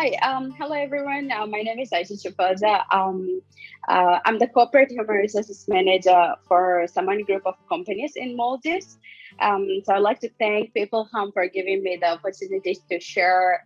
Hello everyone. My name is Aishath Shifaza. I'm the Corporate Human Resources Manager for Saman Group of Companies in Maldives. So I'd like to thank peopleHum for giving me the opportunity to share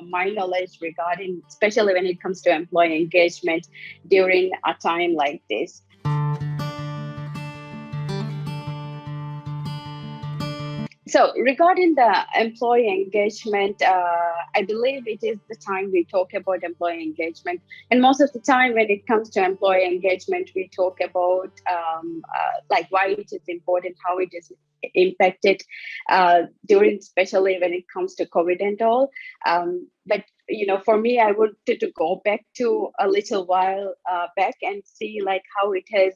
my knowledge regarding, especially when it comes to employee engagement during a time like this. So regarding the employee engagement, I believe it is the time we talk about employee engagement. And most of the time when it comes to employee engagement, we talk about like why it is important, how it is impacted during, especially when it comes to COVID and all. But for me, I wanted to go back to a little while back and see like how it has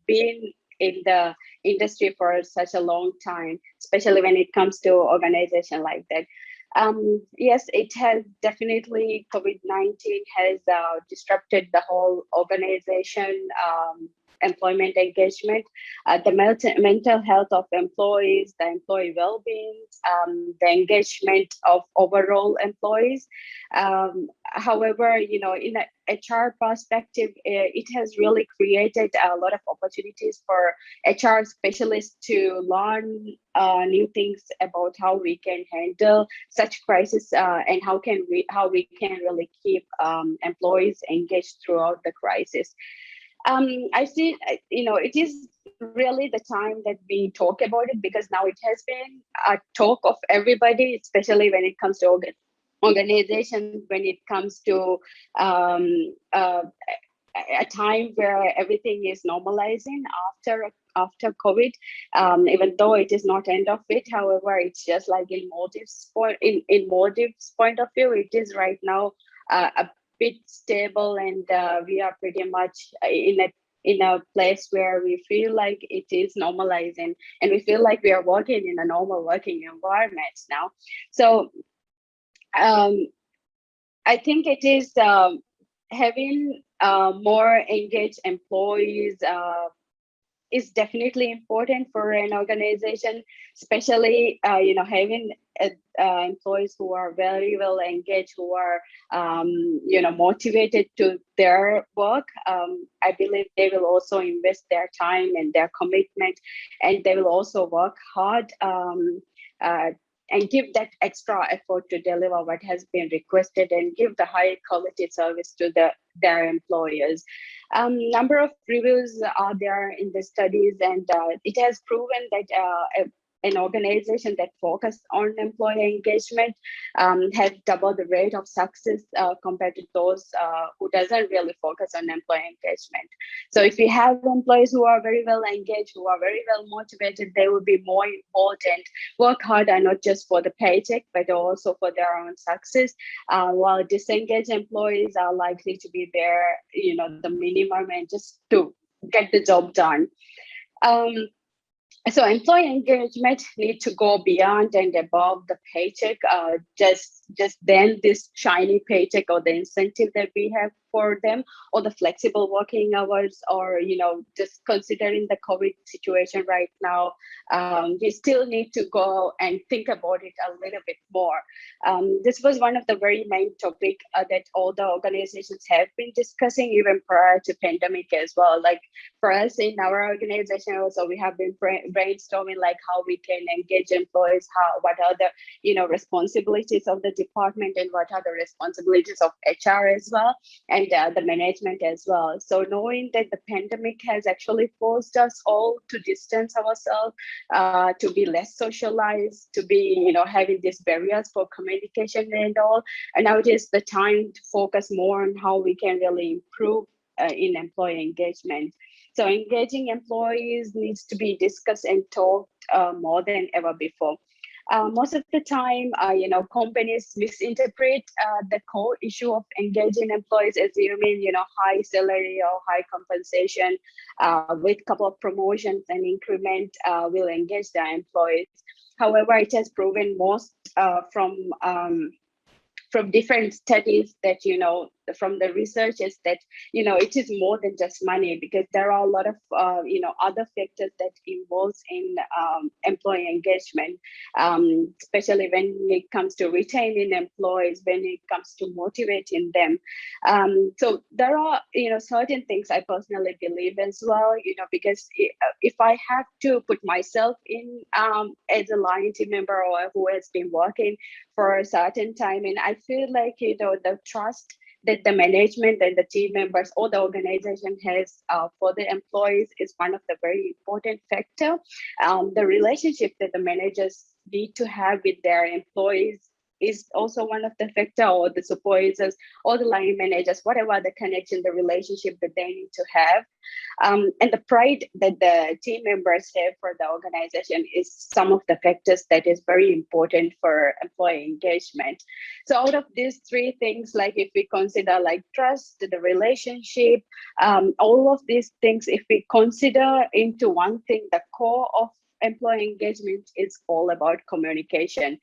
been in the industry for such a long time, especially when it comes to organization like that. Yes, it has definitely, COVID-19 has disrupted the whole organization employment engagement, the mental health of employees, the employee well-being, the engagement of overall employees. However, in a HR perspective, it has really created a lot of opportunities for HR specialists to learn new things about how we can handle such crisis and how we can really keep employees engaged throughout the crisis. I see, it is really the time that we talk about it because now it has been a talk of everybody, especially when it comes to organizations, when it comes to um, uh, a time where everything is normalizing after COVID. Even though it is not end of it, however, it's just like in Maldives point of view, it is right now a bit stable, and we are pretty much in a place where we feel like it is normalizing, and we feel like we are working in a normal working environment now. So um, I think it is having more engaged employees is definitely important for an organization, especially having employees who are very well engaged, who are motivated to their work. I believe they will also invest their time and their commitment, and they will also work hard. Uh, and give that extra effort to deliver what has been requested and give the high quality service to their employers. Number of reviews are there in the studies, and it has proven that an organization that focuses on employee engagement has double the rate of success compared to those who doesn't really focus on employee engagement. So if we have employees who are very well engaged, who are very well motivated, they will be more involved and work harder, not just for the paycheck, but also for their own success. While disengaged employees are likely to be there, the minimum and just to get the job done. So employee engagement need to go beyond and above the paycheck. Just then this shiny paycheck or the incentive that we have for them, or the flexible working hours, or just considering the COVID situation right now, we still need to go and think about it a little bit more. This was one of the very main topic that all the organizations have been discussing even prior to pandemic as well. Like for us in our organization also, we have been brainstorming like how we can engage employees, what are the responsibilities of the department, and what are the responsibilities of HR as well, and the management as well. So knowing that the pandemic has actually forced us all to distance ourselves, to be less socialized, to be having these barriers for communication and all, and now it is the time to focus more on how we can really improve in employee engagement. So engaging employees needs to be discussed and talked more than ever before. Most of the time, companies misinterpret the core issue of engaging employees as high salary or high compensation with couple of promotions and increment will engage the employees. However, it has proven most from different studies that from the research is that it is more than just money, because there are a lot of other factors that involves in employee engagement, especially when it comes to retaining employees, when it comes to motivating them. So there are certain things I personally believe as well, because if I have to put myself in as a line team member or who has been working for a certain time, and I feel like the trust that the management and the team members or the organization has for the employees is one of the very important factor. The relationship that the managers need to have with their employees is also one of the factor, or the supervisors or the line managers, whatever the connection, the relationship that they need to have. And the pride that the team members have for the organization is some of the factors that is very important for employee engagement. So out of these three things, like if we consider like trust, the relationship, all of these things, if we consider into one thing, the core of employee engagement is all about communication.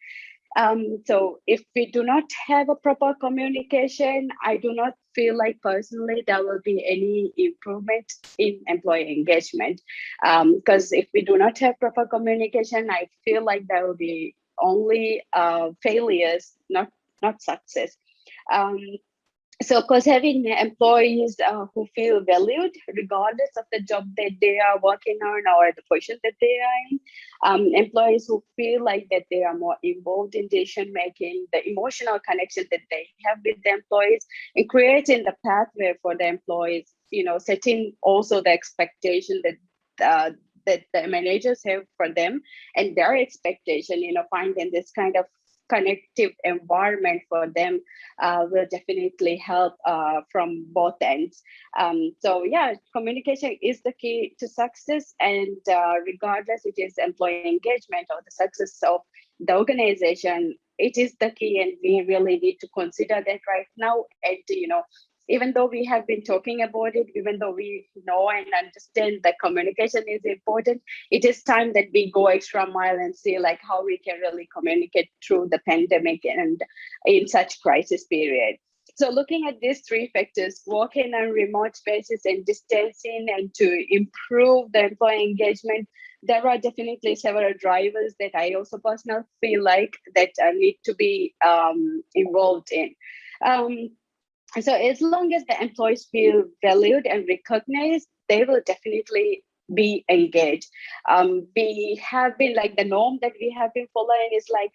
So if we do not have a proper communication, I do not feel like personally there will be any improvement in employee engagement. Because if we do not have proper communication, I feel like there will be only failures, not success. So, of course, having employees who feel valued, regardless of the job that they are working on or the position that they are in, employees who feel like that they are more involved in decision making, the emotional connection that they have with the employees, and creating the pathway for the employees, setting also the expectation that the managers have for them and their expectation, finding this kind of connective environment for them will definitely help from both ends. So yeah, communication is the key to success, and regardless it is employee engagement or the success of the organization, it is the key, and we really need to consider that right now. And even though we have been talking about it, even though we know and understand that communication is important, it is time that we go extra mile and see like how we can really communicate through the pandemic and in such crisis period. So looking at these three factors, working on remote spaces and distancing, and to improve the employee engagement, there are definitely several drivers that I also personally feel like that need to be involved in. So as long as the employees feel valued and recognized, they will definitely be engaged. We have been like the norm that we have been following is like,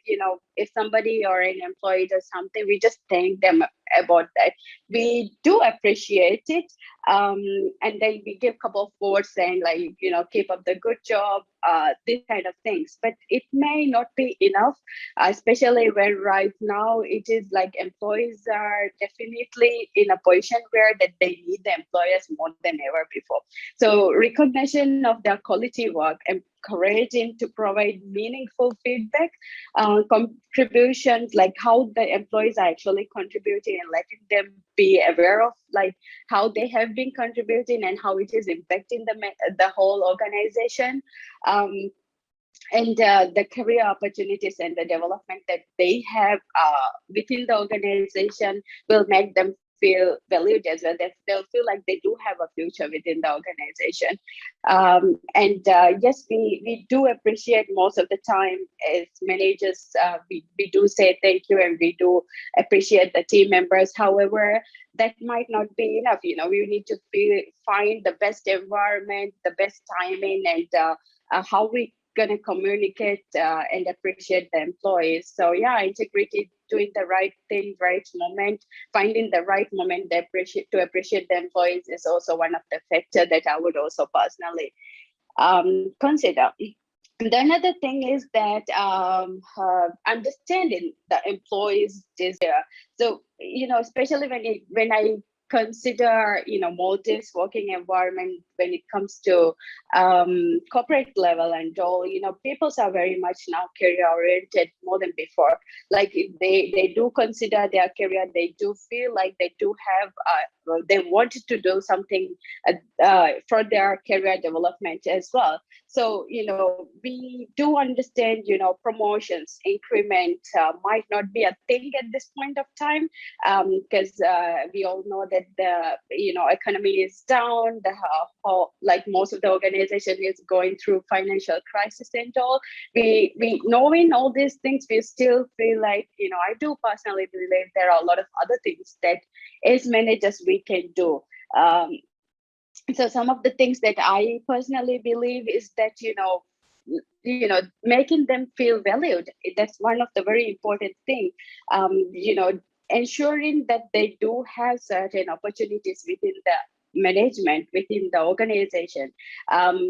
if somebody or an employee does something, we just thank them about that. We do appreciate it. And then we give a couple of words saying like, keep up the good job, these kind of things. But it may not be enough, especially when right now it is like employees are definitely in a position where that they need the employers more than ever before. So recognition of their quality work, encouraging to provide meaningful feedback, contributions, like how the employees are actually contributing, and letting them be aware of like how they have been contributing and how it is impacting the whole organization. And the career opportunities and the development that they have within the organization will make them feel valued as well. They'll feel like they do have a future within the organization. And yes, we do appreciate most of the time as managers, we do say thank you and we do appreciate the team members. However, that might not be enough. We need to find the best environment, the best timing, and how we going to communicate and appreciate the employees. So yeah, integrity, doing the right thing, right moment, finding the right moment to appreciate the employees is also one of the factors that I would also personally consider. The another thing is that understanding the employees is there. So especially when I consider motives, working environment, when it comes to corporate level and all, people are very much now career oriented more than before. Like they do consider their career, they do feel like they do have they wanted to do something for their career development as well. So, we do understand, promotions, increment might not be a thing at this point of time, because we all know that the, economy is down, like most of the organization is going through financial crisis and all. We knowing all these things, we still feel like, I do personally believe there are a lot of other things that as managers we can do. So some of the things that I personally believe is that, making them feel valued. That's one of the very important thing. Ensuring that they do have certain opportunities within the management, within the organization,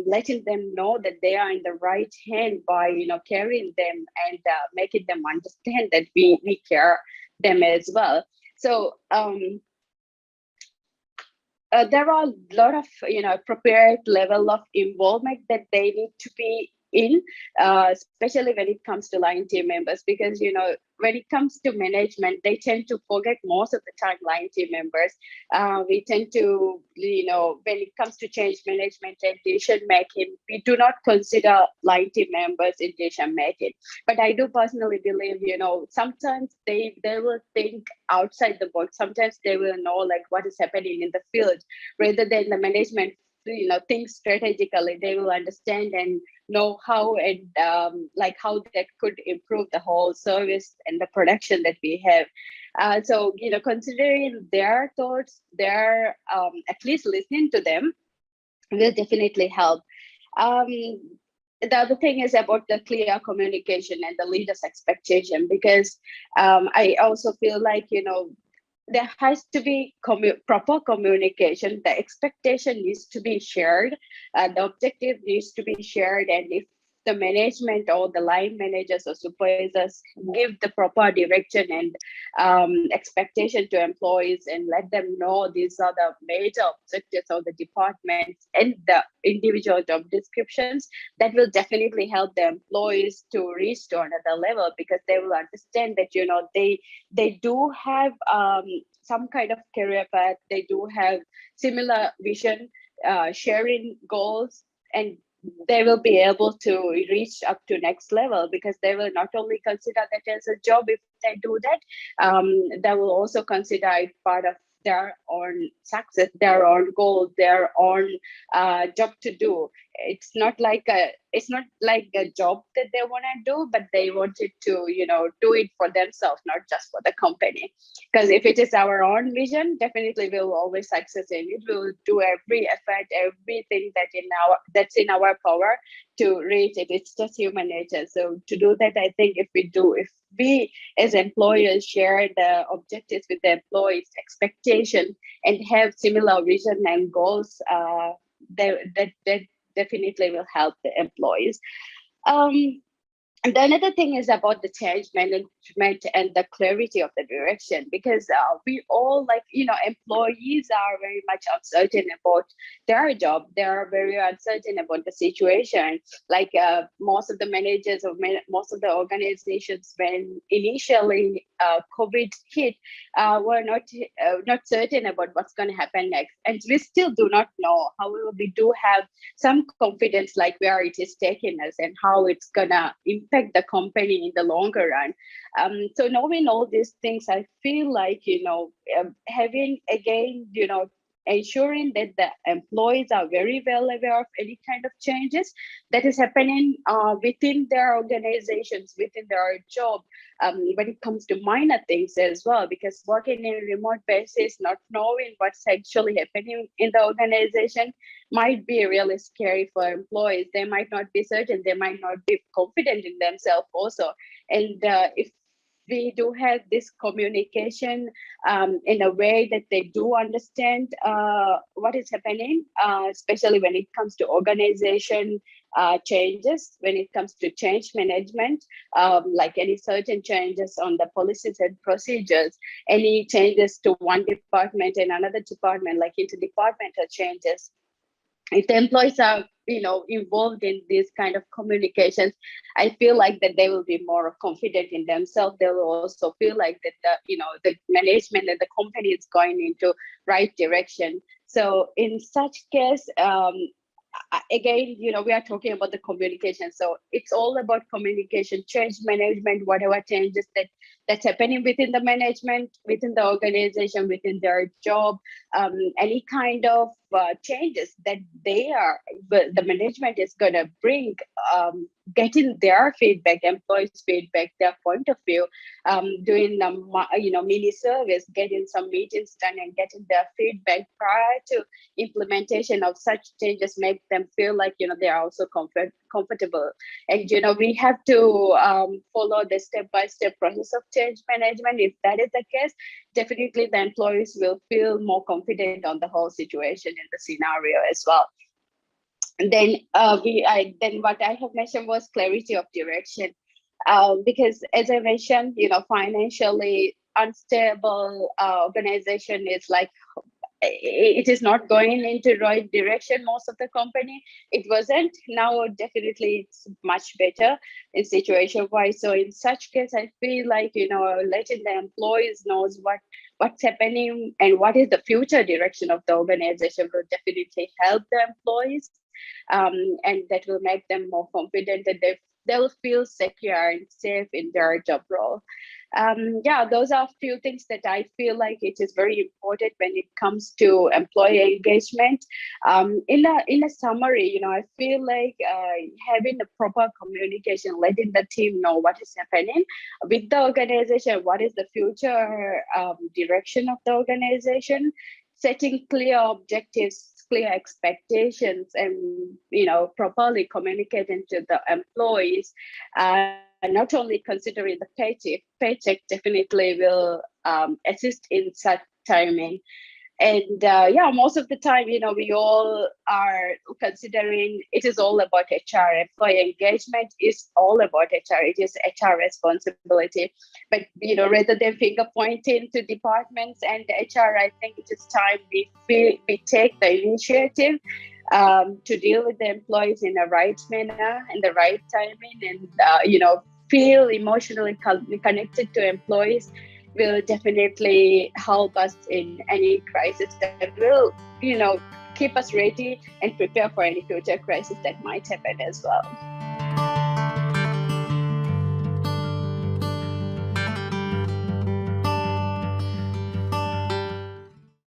letting them know that they are in the right hand by, carrying them and making them understand that we care them as well. So there are a lot of appropriate level of involvement that they need to be in, especially when it comes to line team members, because when it comes to management, they tend to forget most of the time line team members. We tend to, when it comes to change management and decision making, we do not consider line team members in decision making. But I do personally believe, sometimes they will think outside the box. Sometimes they will know like what is happening in the field rather than the management think strategically. They will understand and know how and how that could improve the whole service and the production that we have. So considering their thoughts, their at least listening to them will definitely help. The other thing is about the clear communication and the leader's expectation, because I also feel like there has to be proper communication. The expectation needs to be shared. The objective needs to be shared. And if the management or the line managers or supervisors give the proper direction and expectation to employees and let them know these are the major objectives of the departments and the individual job descriptions, that will definitely help the employees to reach to another level, because they will understand that they do have some kind of career path, they do have similar vision, sharing goals, and they will be able to reach up to next level, because they will not only consider that as a job if they do that, they will also consider it part of their own success, their own goal, their own job to do. It's not like a job that they want to do, but they wanted to do it for themselves, not just for the company. Because if it is our own vision, definitely we'll always success in it. We'll do every effort, everything that's in our power to reach it. It's just human nature. So to do that, I think if we as employers share the objectives with the employees' expectation and have similar vision and goals, that definitely will help the employees. And the another thing is about the change management and the clarity of the direction, because we all employees are very much uncertain about their job. They are very uncertain about the situation. Like most of the managers of most of the organizations, when initially COVID hit, were not certain about what's going to happen next, and we still do not know. However, we do have some confidence, like where it is taking us and how it's gonna impact the company in the longer run. So knowing all these things, I feel like having again ensuring that the employees are very well aware of any kind of changes that is happening within their organizations, within their job, when it comes to minor things as well, because working in a remote basis, not knowing what's actually happening in the organization might be really scary for employees. They might not be certain, they might not be confident in themselves also. And if we do have this communication in a way that they do understand what is happening, especially when it comes to organization changes, when it comes to change management, like any certain changes on the policies and procedures, any changes to one department and another department, like interdepartmental changes. if the employees are involved in these kind of communications, I feel like that they will be more confident in themselves. They will also feel like that the management and the company is going into right direction. So in such case, again, we are talking about the communication. So it's all about communication, change management, whatever changes that's happening within the management, within the organization, within their job, any kind of changes that the management is going to bring, getting their feedback, employees' feedback, their point of view, doing mini surveys, getting some meetings done, and getting their feedback prior to implementation of such changes, make them feel like they are also comfortable. And we have to follow the step-by-step process of change management. If that is the case, definitely the employees will feel more confident on the whole situation in the scenario as well. And then then what I have mentioned was clarity of direction, because as I mentioned, financially unstable organization is like, it is not going into right direction. Most of the company, it wasn't. Now definitely it's much better in situation wise. So in such case, I feel like letting the employees knows what's happening and what is the future direction of the organization will definitely help the employees, and that will make them more confident, and they'll feel secure and safe in their job role. Those are a few things that I feel like it is very important when it comes to employee engagement. In a summary, I feel like having a proper communication, letting the team know what is happening with the organization, what is the future direction of the organization, setting clear objectives, clear expectations, and properly communicating to the employees. Not only considering the paycheck definitely will assist in such timing. And most of the time, we all are considering it is all about HR. Employee engagement is all about HR. It is HR responsibility. But rather than finger pointing to departments and HR, I think it is time we take the initiative to deal with the employees in the right manner and the right timing, and feel emotionally connected to employees will definitely help us in any crisis that will, keep us ready and prepare for any future crisis that might happen as well.